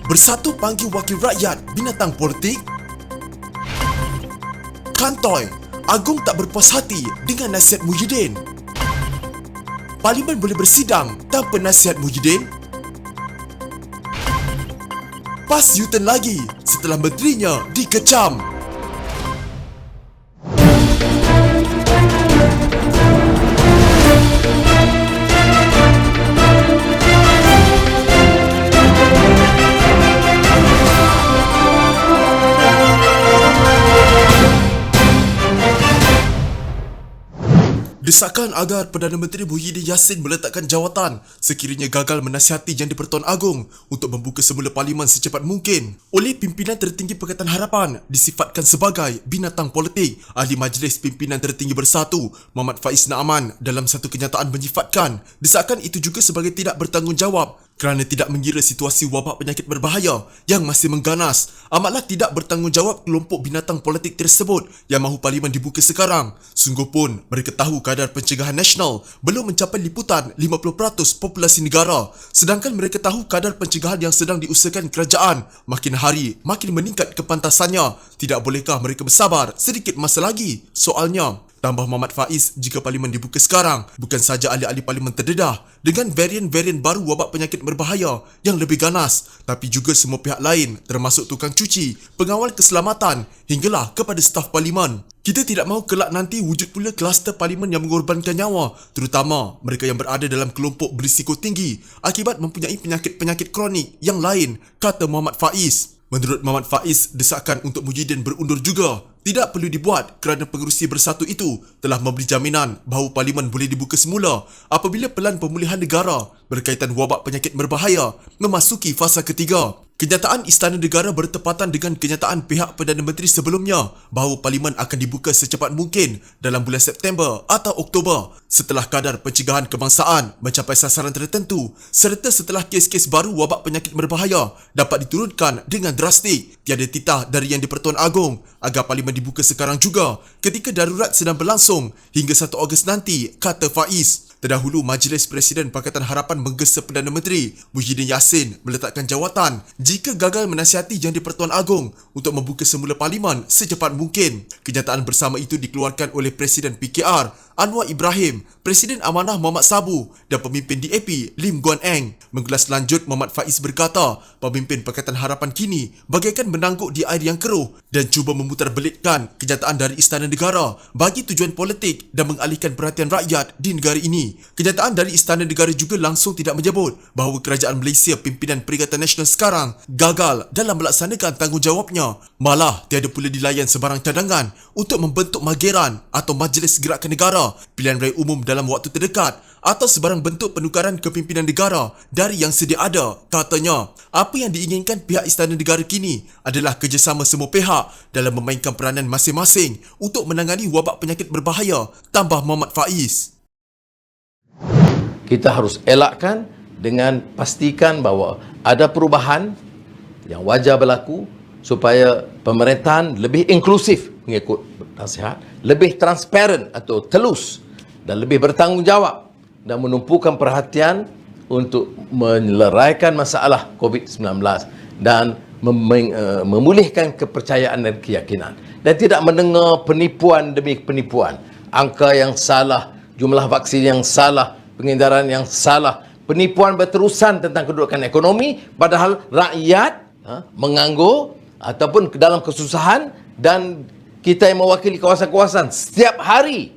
Bersatu panggil wakil rakyat binatang politik. Kantoi, Agong tak berpuas hati dengan nasihat Muhyiddin. Parlimen boleh bersidang tanpa nasihat Muhyiddin. PAS U-turn lagi setelah menterinya dikecam. Desakan agar Perdana Menteri Muhyiddin Yassin meletakkan jawatan sekiranya gagal menasihati Yang di-Pertuan Agong untuk membuka semula parlimen secepat mungkin oleh pimpinan tertinggi Pakatan Harapan disifatkan sebagai binatang politik. Ahli Majlis Pimpinan Tertinggi Bersatu Muhammad Faiz Naaman dalam satu kenyataan menyifatkan desakan itu juga sebagai tidak bertanggungjawab kerana tidak mengira situasi wabak penyakit berbahaya yang masih mengganas. Amatlah tidak bertanggungjawab kelompok binatang politik tersebut yang mahu parlimen dibuka sekarang. Sungguh pun mereka tahu kadar pencegahan nasional belum mencapai liputan 50% populasi negara, sedangkan mereka tahu kadar pencegahan yang sedang diusahakan kerajaan makin hari makin meningkat kepantasannya. Tidak bolehkah mereka bersabar sedikit masa lagi? Soalnya, tambah Muhammad Faiz, jika parlimen dibuka sekarang, bukan saja ahli-ahli parlimen terdedah dengan varian-varian baru wabak penyakit berbahaya yang lebih ganas, tapi juga semua pihak lain termasuk tukang cuci, pengawal keselamatan hinggalah kepada staf parlimen. Kita tidak mahu kelak nanti wujud pula kluster parlimen yang mengorbankan nyawa, terutama mereka yang berada dalam kelompok berisiko tinggi akibat mempunyai penyakit-penyakit kronik yang lain, kata Muhammad Faiz. Menurut Muhammad Faiz, desakan untuk Muhyiddin berundur juga tidak perlu dibuat kerana pengerusi Bersatu itu telah memberi jaminan bahawa parlimen boleh dibuka semula apabila pelan pemulihan negara berkaitan wabak penyakit berbahaya memasuki fasa ketiga. Kenyataan Istana Negara bertepatan dengan kenyataan pihak Perdana Menteri sebelumnya bahawa parlimen akan dibuka secepat mungkin dalam bulan September atau Oktober setelah kadar pencegahan kebangsaan mencapai sasaran tertentu serta setelah kes-kes baru wabak penyakit berbahaya dapat diturunkan dengan drastik. Tiada titah dari Yang di-Pertuan Agong agar parlimen dibuka sekarang juga ketika darurat sedang berlangsung hingga 1 Ogos nanti, kata Faiz. Terdahulu, Majlis Presiden Pakatan Harapan menggesa Perdana Menteri Muhyiddin Yassin meletakkan jawatan jika gagal menasihati Yang di-Pertuan Agong untuk membuka semula parlimen secepat mungkin. Kenyataan bersama itu dikeluarkan oleh Presiden PKR Anwar Ibrahim, Presiden Amanah Muhammad Sabu dan pemimpin DAP Lim Guan Eng. Mengulas lanjut, Muhammad Faiz berkata, pemimpin Pakatan Harapan kini bagaikan menangguk di air yang keruh dan cuba memutarbelitkan kenyataan dari Istana Negara bagi tujuan politik dan mengalihkan perhatian rakyat di negara ini. Kenyataan dari Istana Negara juga langsung tidak menyebut bahawa kerajaan Malaysia pimpinan Perikatan Nasional sekarang gagal dalam melaksanakan tanggungjawabnya. Malah tiada pula dilayan sebarang cadangan untuk membentuk Mageran atau Majlis Gerakan Negara pilihan raya umum dalam waktu terdekat atau sebarang bentuk penukaran kepimpinan negara dari yang sedia ada, katanya. Apa yang diinginkan pihak Istana Negara kini adalah kerjasama semua pihak dalam memainkan peranan masing-masing untuk menangani wabak penyakit berbahaya, tambah Muhammad Faiz. Kita harus elakkan dengan pastikan bahawa ada perubahan yang wajar berlaku supaya pemerintahan lebih inklusif mengikut nasihat, lebih transparan atau telus dan lebih bertanggungjawab dan menumpukan perhatian untuk menyelesaikan masalah COVID-19 dan memulihkan kepercayaan dan keyakinan dan tidak mendengar penipuan demi penipuan, angka yang salah, jumlah vaksin yang salah, pengedaran yang salah, penipuan berterusan tentang kedudukan ekonomi padahal rakyat menganggur ataupun dalam kesusahan dan kita yang mewakili kawasan-kawasan setiap hari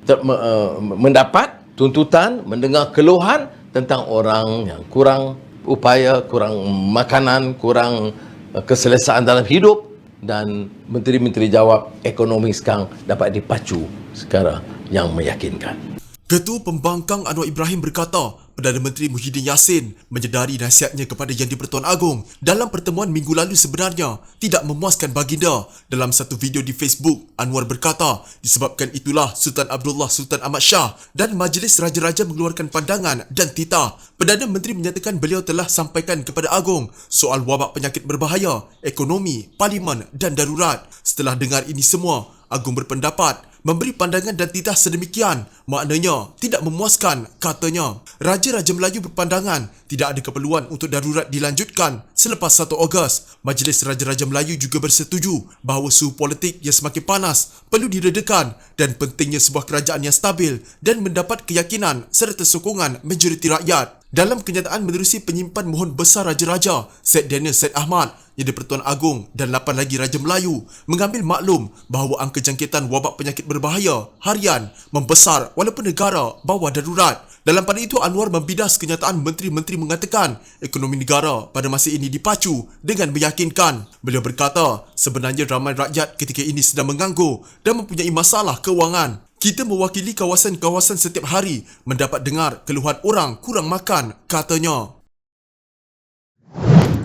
mendapat tuntutan, mendengar keluhan tentang orang yang kurang upaya, kurang makanan, kurang keselesaan dalam hidup dan menteri-menteri jawab ekonomi sekarang dapat dipacu secara yang meyakinkan. Ketua Pembangkang Anwar Ibrahim berkata, Perdana Menteri Muhyiddin Yassin menyedari nasihatnya kepada Yang di-Pertuan Agong dalam pertemuan minggu lalu sebenarnya tidak memuaskan baginda. Dalam satu video di Facebook, Anwar berkata, disebabkan itulah Sultan Abdullah Sultan Ahmad Shah dan Majlis Raja-Raja mengeluarkan pandangan dan titah. Perdana Menteri menyatakan beliau telah sampaikan kepada Agong soal wabak penyakit berbahaya, ekonomi, parlimen dan darurat. Setelah dengar ini semua, Agong berpendapat memberi pandangan dan titah sedemikian maknanya tidak memuaskan, katanya. Raja-Raja Melayu berpandangan tidak ada keperluan untuk darurat dilanjutkan selepas 1 Ogos. Majlis Raja-Raja Melayu juga bersetuju bahawa suhu politik yang semakin panas perlu diredakan dan pentingnya sebuah kerajaan yang stabil dan mendapat keyakinan serta sokongan majoriti rakyat. Dalam kenyataan menerusi penyimpan mohon besar Raja-Raja, Syed Daniel Syed Ahmad, Yang di-Pertuan Agong dan 8 lagi Raja Melayu mengambil maklum bahawa angka jangkitan wabak penyakit berbahaya harian membesar walaupun negara bawah darurat. Dalam pada itu, Anwar membidas kenyataan menteri-menteri mengatakan ekonomi negara pada masa ini dipacu dengan meyakinkan. Beliau berkata, sebenarnya ramai rakyat ketika ini sedang menganggur dan mempunyai masalah kewangan. Kita mewakili kawasan-kawasan setiap hari mendapat dengar keluhan orang kurang makan, katanya.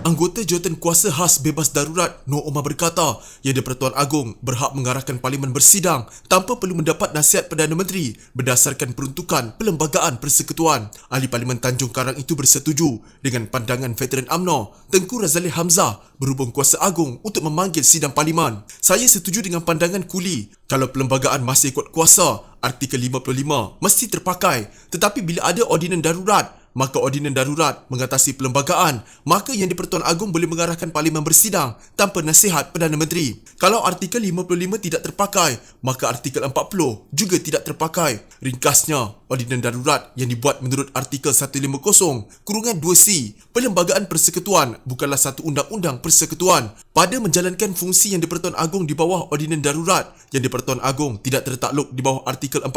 Anggota Jawatan Kuasa Khas Bebas Darurat Nur Omar berkata, Yang di-Pertuan Agong berhak mengarahkan Parlimen bersidang tanpa perlu mendapat nasihat Perdana Menteri berdasarkan peruntukan Perlembagaan Persekutuan. Ahli Parlimen Tanjung Karang itu bersetuju dengan pandangan Veteran UMNO Tengku Razali Hamzah berhubung Kuasa Agong untuk memanggil sidang Parlimen. Saya setuju dengan pandangan Kuli. Kalau perlembagaan masih ikut kuasa, artikel 55 mesti terpakai. Tetapi bila ada ordinan darurat, maka ordinan darurat mengatasi perlembagaan, maka Yang di-Pertuan Agong boleh mengarahkan Parlimen bersidang tanpa nasihat Perdana Menteri. Kalau artikel 55 tidak terpakai, maka artikel 40 juga tidak terpakai. Ringkasnya, ordinan darurat yang dibuat menurut artikel 150(2C Perlembagaan Persekutuan bukanlah satu undang-undang persekutuan. Pada menjalankan fungsi Yang di-Pertuan Agong di bawah ordinan darurat, Yang di-Pertuan Agong tidak tertakluk di bawah artikel 40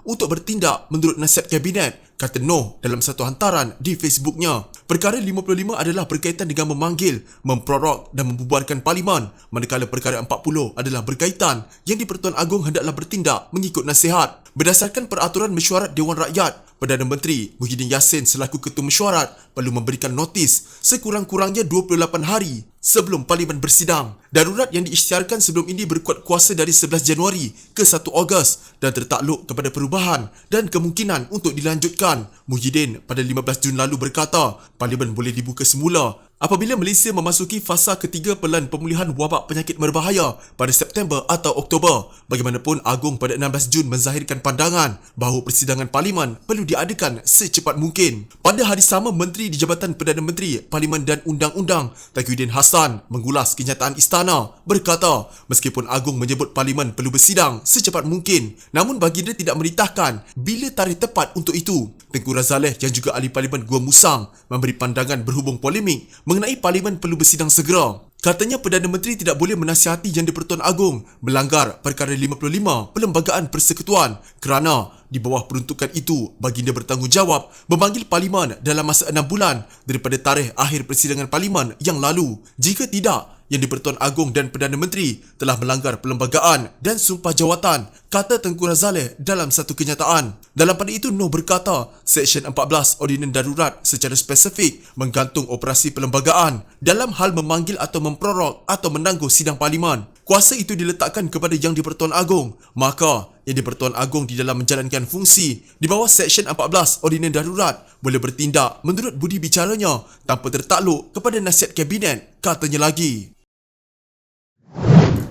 untuk bertindak menurut nasihat Kabinet, kata Noh dalam satu hantaran di Facebooknya. Perkara 55 adalah berkaitan dengan memanggil, memprorok dan membubarkan Parlimen, manakala perkara 40 adalah berkaitan Yang di-Pertuan Agong hendaklah bertindak mengikut nasihat. Berdasarkan peraturan mesyuarat Dewan Rakyat, Perdana Menteri Muhyiddin Yassin selaku Ketua Mesyuarat perlu memberikan notis sekurang-kurangnya 28 hari sebelum Parlimen bersidang. Darurat yang diisytiharkan sebelum ini berkuat kuasa dari 11 Januari ke 1 Ogos dan tertakluk kepada perubahan dan kemungkinan untuk dilanjutkan. Muhyiddin pada 15 Jun lalu berkata, Parlimen boleh dibuka semula apabila Malaysia memasuki fasa ketiga pelan pemulihan wabak penyakit berbahaya pada September atau Oktober. Bagaimanapun, Agong pada 16 Jun menzahirkan pandangan bahawa persidangan Parlimen perlu diadakan secepat mungkin. Pada hari sama, Menteri di Jabatan Perdana Menteri, Parlimen dan Undang-Undang Taqiyuddin Hassan mengulas kenyataan istana, berkata, meskipun Agong menyebut Parlimen perlu bersidang secepat mungkin, namun baginda tidak meritahkan bila tarikh tepat untuk itu. Tengku Razaleh yang juga ahli Parlimen Gua Musang memberi pandangan berhubung polemik mengenai Parlimen perlu bersidang segera. Katanya Perdana Menteri tidak boleh menasihati Yang di-Pertuan Agong melanggar perkara 55 Perlembagaan Persekutuan kerana di bawah peruntukan itu baginda bertanggungjawab memanggil Parlimen dalam masa 6 bulan daripada tarikh akhir persidangan Parlimen yang lalu. Jika tidak, Yang di-Pertuan Agong dan Perdana Menteri telah melanggar perlembagaan dan sumpah jawatan, kata Tengku Razaleh dalam satu kenyataan. Dalam pada itu, Noh berkata, Seksyen 14 Ordinan Darurat secara spesifik menggantung operasi perlembagaan dalam hal memanggil atau memprorok atau menangguh sidang Parlimen. Kuasa itu diletakkan kepada Yang di-Pertuan Agong, maka Yang di-Pertuan Agong di dalam menjalankan fungsi di bawah Seksyen 14 Ordinan Darurat boleh bertindak menurut budi bicaranya tanpa tertakluk kepada nasihat Kabinet, katanya lagi.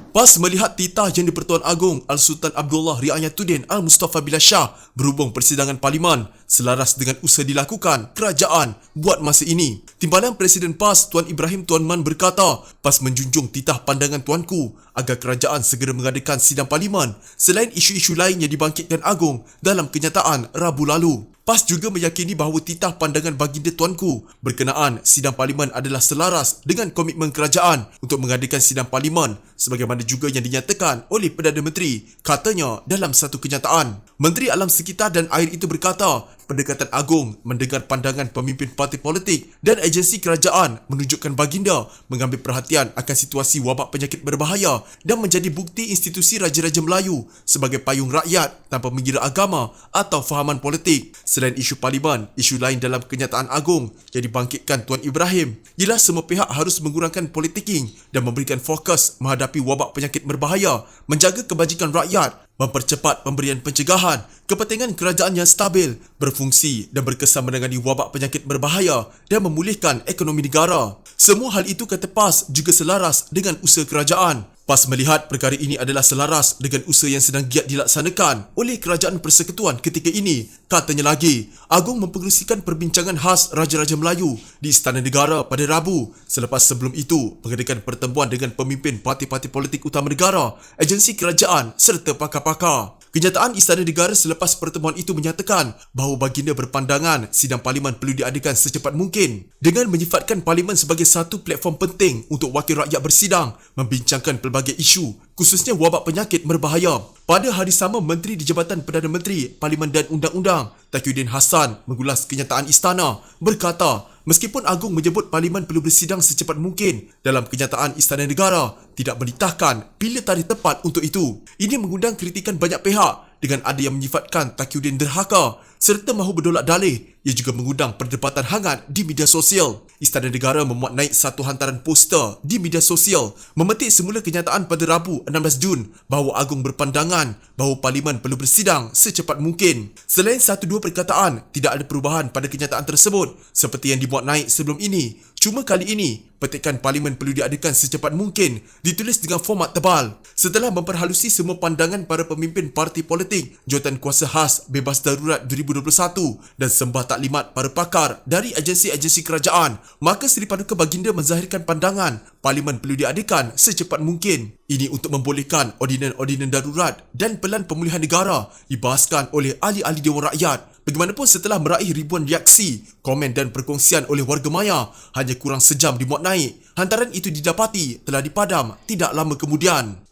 Pas melihat titah Yang di-Pertuan Agong Al-Sultan Abdullah Riayatuddin Al-Mustafa Billah Shah berhubung persidangan Parlimen selaras dengan usaha dilakukan kerajaan buat masa ini. Timbalan Presiden PAS Tuan Ibrahim Tuan Man berkata, PAS menjunjung titah pandangan tuanku agar kerajaan segera mengadakan sidang Parlimen selain isu-isu lain yang dibangkitkan Agong dalam kenyataan Rabu lalu. PAS juga meyakini bahawa titah pandangan baginda tuanku berkenaan sidang Parlimen adalah selaras dengan komitmen kerajaan untuk mengadakan sidang Parlimen sebagaimana juga yang dinyatakan oleh Perdana Menteri, katanya dalam satu kenyataan. Menteri Alam Sekitar dan Air itu berkata, Pendekatan Agong mendengar pandangan pemimpin parti politik dan agensi kerajaan menunjukkan baginda mengambil perhatian akan situasi wabak penyakit berbahaya dan menjadi bukti institusi Raja-Raja Melayu sebagai payung rakyat tanpa mengira agama atau fahaman politik. Selain isu Parlimen, isu lain dalam kenyataan Agong yang dibangkitkan Tuan Ibrahim ialah semua pihak harus mengurangkan politiking dan memberikan fokus menghadapi wabak penyakit berbahaya, menjaga kebajikan rakyat, mempercepat pemberian pencegahan, kepentingan kerajaan yang stabil, berfungsi dan berkesan menangani wabak penyakit berbahaya dan memulihkan ekonomi negara. Semua hal itu, kata PAS, juga selaras dengan usaha kerajaan. PAS melihat perkara ini adalah selaras dengan usaha yang sedang giat dilaksanakan oleh Kerajaan Persekutuan ketika ini. Katanya lagi, Agong mempengerusikan perbincangan khas Raja-Raja Melayu di Istana Negara pada Rabu. Selepas sebelum itu, mengadakan pertemuan dengan pemimpin parti-parti politik utama negara, agensi kerajaan serta pakar-pakar. Kenyataan Istana Negara selepas pertemuan itu menyatakan bahawa baginda berpandangan sidang parlimen perlu diadakan secepat mungkin dengan menyifatkan parlimen sebagai satu platform penting untuk wakil rakyat bersidang membincangkan pelbagai isu, khususnya wabak penyakit berbahaya. Pada hari sama, Menteri di Jabatan Perdana Menteri, Parlimen dan Undang-Undang, Taqiyuddin Hassan mengulas kenyataan istana, berkata, meskipun Agong menyebut Parlimen perlu bersidang secepat mungkin, dalam kenyataan Istana Negara tidak menitahkan bila tarikh tepat untuk itu. Ini mengundang kritikan banyak pihak dengan ada yang menyifatkan Taqiyuddin derhaka serta mahu berdolak dalih. Ia juga mengundang perdebatan hangat di media sosial. Istana Negara memuat naik satu hantaran poster di media sosial memetik semula kenyataan pada Rabu 16 Jun bahawa Agong berpandangan bahawa Parlimen perlu bersidang secepat mungkin. Selain satu dua perkataan, tidak ada perubahan pada kenyataan tersebut seperti yang dimuat naik sebelum ini. Cuma kali ini, petikan Parlimen perlu diadakan secepat mungkin ditulis dengan format tebal. Setelah memperhalusi semua pandangan para pemimpin parti politik, Jawatan Kuasa Khas Bebas Darurat 2021 dan sembah taklimat para pakar dari agensi-agensi kerajaan, maka Seri Paduka Baginda menzahirkan pandangan Parlimen perlu diadakan secepat mungkin. Ini untuk membolehkan ordinan-ordinan darurat dan pelan pemulihan negara dibahaskan oleh ahli-ahli Dewan Rakyat. Bagaimanapun setelah meraih ribuan reaksi, komen dan perkongsian oleh warga maya, hanya kurang sejam dimuat naik. Hantaran itu didapati telah dipadam tidak lama kemudian.